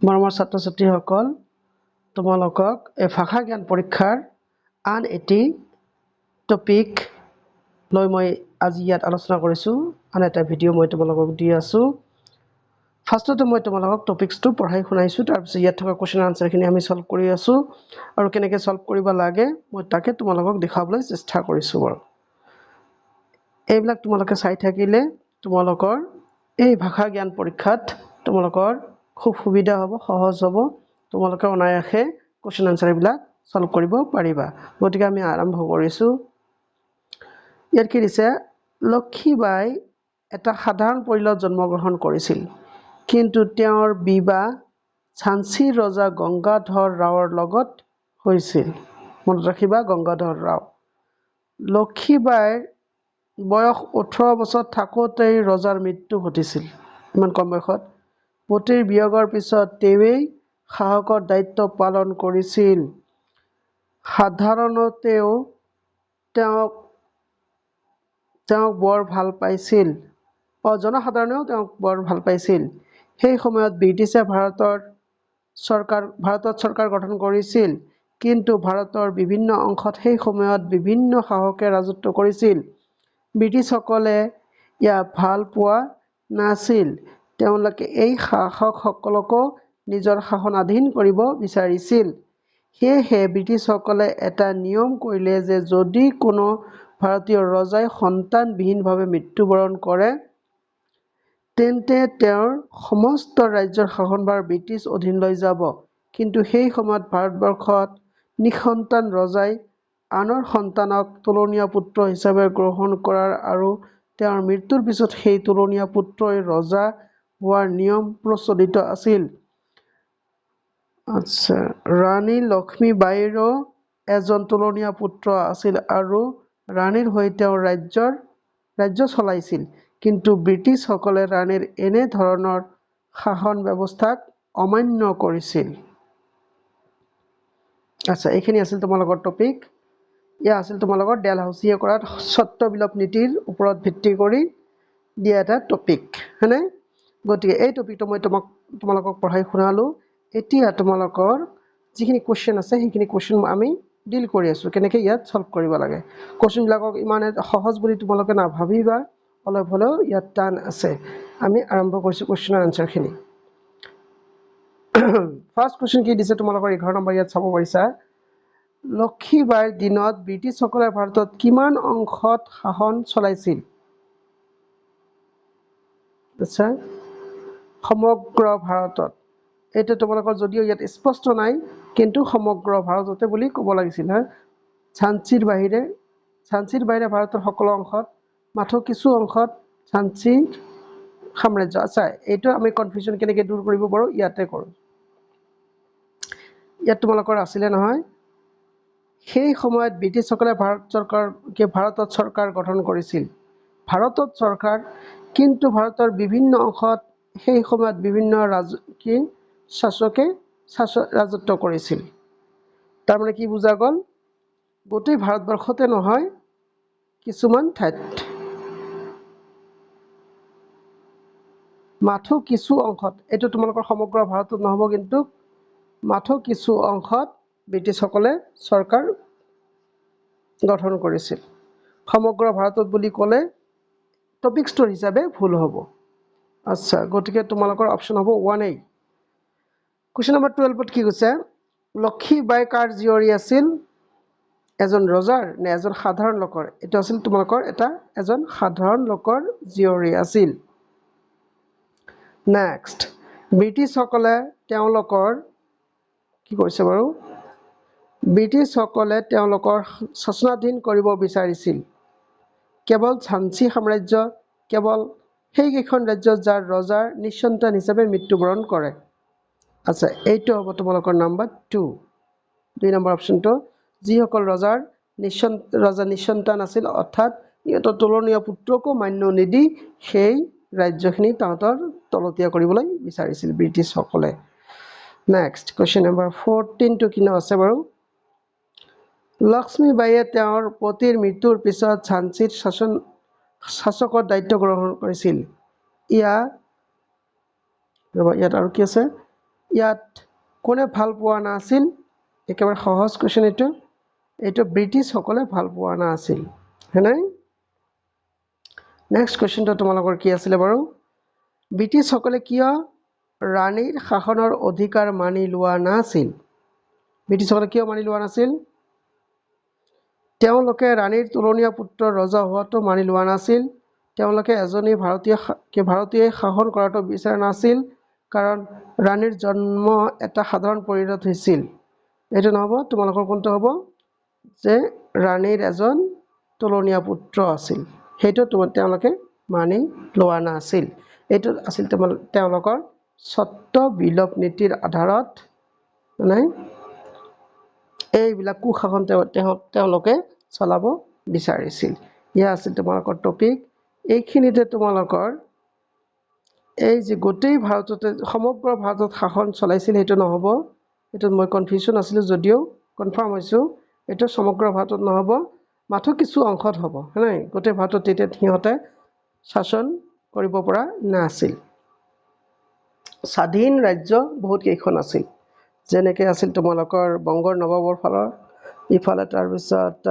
মৰমৰ ছাত্ৰ ছাত্ৰীসকল, তোমালোকক এই ভাষা জ্ঞান পৰীক্ষাৰ আন এটি টপিক লৈ মই আজি ইয়াত আলোচনা কৰিছোঁ। আন এটা ভিডিঅ' মই তোমালোকক দি আছোঁ। ফাৰ্ষ্টতে মই তোমালোকক টপিকছটো পঢ়াই শুনাইছোঁ, তাৰপিছত ইয়াত থকা কুৱেশ্যন আনচাৰখিনি আমি ছল্ভ কৰি আছোঁ আৰু কেনেকৈ ছল্ভ কৰিব লাগে মই তাকে তোমালোকক দেখাবলৈ চেষ্টা কৰিছোঁ। বাৰু এইবিলাক তোমালোকে চাই থাকিলে তোমালোকৰ এই ভাষা জ্ঞান পৰীক্ষাত তোমালোকৰ খুব সুবিধা হ'ব, সহজ হ'ব। তোমালোকে অনায়াসে কুৱেশ্যন আনচাৰবিলাক ছল্ভ কৰিব পাৰিবা। গতিকে আমি আৰম্ভ কৰিছোঁ। ইয়াত কি দিছে? লক্ষীবাই এটা সাধাৰণ পৰিয়ালত জন্মগ্ৰহণ কৰিছিল, কিন্তু তেওঁৰ বিবাহ ঝান্সীৰ ৰজা গংগাধৰ ৰাওৰ লগত হৈছিল। মনত ৰাখিবা, গংগাধৰ ৰাও। লক্ষীবাইৰ বয়স 18 বছৰ থাকোঁতেই ৰজাৰ মৃত্যু ঘটিছিল। ইমান কম বয়সত। পতিৰ বিয়োগৰ পিছত তেওঁৱেই শাসকৰ দায়িত্ব পালন কৰিছিল। সাধাৰণতেও তেওঁক বৰ ভাল পাইছিল। জনসাধাৰণেও তেওঁক বৰ ভাল পাইছিল। সেই সময়ত ব্ৰিটিছে ভাৰতত চৰকাৰ গঠন কৰিছিল, কিন্তু ভাৰতৰ বিভিন্ন অংশত সেই সময়ত বিভিন্ন শাসকে ৰাজত্ব কৰিছিল। ব্ৰিটিছসকলে ইয়াক ভাল পোৱা নাছিল। তেওঁলোকে এই শাসকসকলকো নিজৰ শাসনাধীন কৰিব বিচাৰিছিল। সেয়েহে ব্ৰিটিছসকলে এটা নিয়ম কৰিলে যে যদি কোনো ভাৰতীয় ৰজাই সন্তানবিহীনভাৱে মৃত্যুবৰণ কৰে, তেন্তে তেওঁৰ সমস্ত ৰাজ্যৰ শাসনভাৰ ব্ৰিটিছ অধীনলৈ যাব। কিন্তু সেই সময়ত ভাৰতবৰ্ষত নিঃসন্তান ৰজাই আনৰ সন্তানক তোলনীয়া পুত্ৰ হিচাপে গ্ৰহণ কৰাৰ আৰু তেওঁৰ মৃত্যুৰ পিছত সেই তোলনীয়া পুত্ৰই ৰজা হোৱাৰ নিয়ম প্ৰচলিত আছিল। ৰাণী লক্ষ্মীবাঈৰো এজন তোলনীয়া পুত্ৰ আছিল আৰু ৰাণীৰ হৈ তেওঁ ৰাজ্য চলাইছিল। কিন্তু ব্ৰিটিছসকলে ৰাণীৰ এনে ধৰণৰ শাসন ব্যৱস্থাক অমান্য কৰিছিল। এইখিনি আছিল তোমালোকৰ টপিক। এয়া আছিল তোমালোকৰ ডেলহাউছিয়ে কৰা স্বত্ববিলোপ নীতিৰ ওপৰত ভিত্তি কৰি দিয়া এটা টপিক, হয়নে? গতিকে এই টপিকটো মই তোমালোকক পঢ়াই শুনালোঁ। এতিয়া তোমালোকৰ যিখিনি কুৱেশ্যন আছে সেইখিনি কুৱেশ্যন আমি ডিল কৰি আছোঁ, কেনেকৈ ইয়াত ছল্ভ কৰিব লাগে। কুৱেশ্যনবিলাকক ইমান সহজ বুলি তোমালোকে নাভাবিবা, অলপ হ'লেও ইয়াত টান আছে। আমি আৰম্ভ কৰিছোঁ কুৱেশ্যনৰ আনচাৰখিনি। ফাৰ্ষ্ট কুৱেশ্যন কি দিছে তোমালোকৰ 11 নম্বৰ ইয়াত চাব পাৰিছা। লক্ষীবাইৰ দিনত ব্ৰিটিছসকলে ভাৰতত কিমান অংশত শাসন চলাইছিল? সমগ্ৰ ভাৰতত। এইটো তোমালোকৰ যদিও ইয়াত স্পষ্ট নাই, কিন্তু সমগ্ৰ ভাৰততে বুলি ক'ব লাগিছিল। ঝান্সীৰ বাহিৰে ভাৰতৰ সকলো অংশত, মাথো কিছু অংশত ঝান্সী সাম্ৰাজ্য। এইটো আমি কনফিউজন কেনেকৈ দূৰ কৰিব পাৰোঁ ইয়াতে কৰোঁ। ইয়াত তোমালোকৰ আছিলে নহয়, সেই সময়ত ব্ৰিটিছসকলে ভাৰতত চৰকাৰ গঠন কৰিছিল। ভাৰতত চৰকাৰ, কিন্তু ভাৰতৰ বিভিন্ন অংশত সেই সময়ত বিভিন্ন শাসকে ৰাজত্ব কৰিছিল। তাৰমানে কি বুজা গ'ল? গোটেই ভাৰতবৰ্ষতে নহয়, কিছুমান ঠাইত, মাথো কিছু অংশত। এইটো তোমালোকৰ সমগ্ৰ ভাৰতত নহ'ব, কিন্তু মাথো কিছু অংশত ব্ৰিটিছসকলে চৰকাৰ গঠন কৰিছিল। সমগ্ৰ ভাৰতত বুলি ক'লে টপিক ষ্ট'ৰ হিচাপে ভুল হ'ব। গতিকে তোমালোকৰ অপশ্যন হ'ব 1A। কুৱেশ্যন নম্বৰ 12ত কি কৈছে? লক্ষীবাই কাৰ জীয়ৰী আছিল? এজন ৰজাৰ নে এজন সাধাৰণ লোকৰ? এইটো আছিল তোমালোকৰ এজন সাধাৰণ লোকৰ জীয়ৰী আছিল। নেক্সট, ব্ৰিটিছসকলে তেওঁলোকৰ কি কৰিছে বাৰু? ব্ৰিটিছসকলে তেওঁলোকৰ শাসনাধীন কৰিব বিচাৰিছিল কেৱল ঝান্সী সাম্ৰাজ্য, কেৱল সেইকেইখন ৰাজ্যত যাৰ ৰজাৰ নিঃসন্তান হিচাপে মৃত্যুবৰণ কৰে। এইটো হ'ব তোমালোকৰ নাম্বাৰ 2, 2 নম্বৰ অপশ্যনটো। যিসকল ৰজা নিঃসন্তান আছিল, অৰ্থাৎ ইহঁতৰ তোলনীয়া পুত্ৰকো মান্য নিদি সেই ৰাজ্যখিনি তাহাঁতৰ তলতীয়া কৰিবলৈ বিচাৰিছিল ব্ৰিটিছসকলে। নেক্সট, কুৱেশ্যন নম্বৰ 14টো কি আছে বাৰু? লক্ষ্মীবাঈয়ে তেওঁৰ পতিৰ মৃত্যুৰ পিছত ঝান্সীৰ শাসকৰ দায়িত্ব গ্ৰহণ কৰিছিল। ইয়াত আৰু কি আছে? ইয়াত কোনে ভাল পোৱা নাছিল একেবাৰে সহজ কোৱেশ্চন এইটো ব্ৰিটিছসকলে ভাল পোৱা নাছিল হয়নে নেক্সট কোৱেশ্চনটো তোমালোকৰ কি আছিল বাৰু ব্ৰিটিছসকলে কিয় ৰাণীৰ শাসনৰ অধিকাৰ মানি লোৱা নাছিল ব্ৰিটিছসকলে কিয় মানি লোৱা নাছিল তেওঁলোকে ৰাণীৰ তুলনীয়া পুত্ৰ ৰজা হোৱাটো মানি লোৱা নাছিল তেওঁলোকে এজনী ভাৰতীয় শাসন কৰাটো বিচৰা নাছিল কাৰণ ৰাণীৰ জন্ম এটা সাধাৰণ পৰিণত হৈছিল এইটো নহব তোমালোকৰ কোনটো হ'ব যে ৰাণীৰ এজন তুলনীয়া পুত্ৰ আছিল সেইটো তেওঁলোকে মানি লোৱা নাছিল এইটো আছিল তেওঁলোকৰ সত্য বিলোপ নীতিৰ আধাৰত মানে এইবিলাক কুশাসন তেওঁলোকে চলাব বিচাৰিছিল ইয়া আছিল তোমালোকৰ টপিক এইখিনিতে তোমালোকৰ এই যে গোটেই ভাৰততে সমগ্ৰ ভাৰতত শাসন চলাইছিল সেইটো নহব এটো মই কনফিউজন আছিল যদিও কনফাৰ্ম হৈছো এটো সমগ্ৰ ভাৰতত নহব মাত্ৰ কিছু অংশত হ'ব নাই গোটেই ভাৰতত তেতিয়া সিহঁতে শাসন কৰিব পৰা নাছিল স্বাধীন ৰাজ্য বহুত কেইখন আছিল যেনেকৈ আছিল তোমালোকৰ বংগৰ নৱাবৰ ফালৰ ইফালে তাৰ পিছত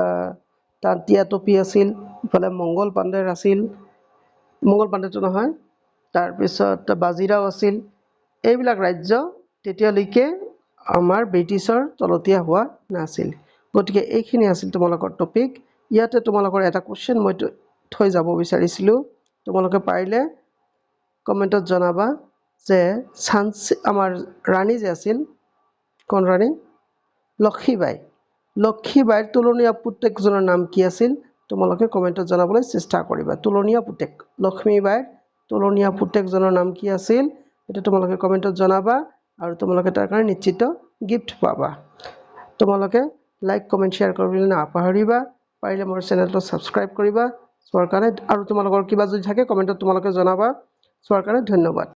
তান্তিয়া টপি আছিল ইফালে মংগল পাণ্ডেৰ আছিল মংগল পাণ্ডেটো নহয় তাৰ পিছত বাজিৰাও আছিল এইবিলাক ৰাজ্য তেতিয়ালৈকে আমাৰ ব্ৰিটিছৰ তলতীয়া হোৱা নাছিল গতিকে এইখিনি আছিল তোমালোকৰ টপিক ইয়াতে তোমালোকৰ এটা কোৱেশ্চন মই থৈ যাব বিচাৰিছিলো তোমালোকে পাৰিলে কমেন্টত জনাবা যে আমাৰ ৰাণী যে আছিল কোন ৰাণী লক্ষীবাইৰ তুলনীয়া পুতেকজনৰ নাম কি আছিল তোমালোকে কমেন্টত জনাবলৈ চেষ্টা কৰিবা তুলনীয়া পুতেক লক্ষ্মীবাইৰ তুলনীয়া পুতেকজনৰ নাম কি আছিল এটা তোমালোকে কমেন্টত জনাবা আৰু তোমালোকে তাৰ কাৰণে নিশ্চিত গিফ্ট পাবা তোমালোকে লাইক কমেন্ট শেয়াৰ কৰিবলৈ নাপাহৰিবা পাৰিলে মোৰ চেনেলটো সাবস্ক্ৰাইব কৰিবা চোৱাৰ কাৰণে আৰু তোমালোকৰ কিবা যদি থাকে কমেন্টত তোমালোকে জনাবা চোৱাৰ কাৰণে ধন্যবাদ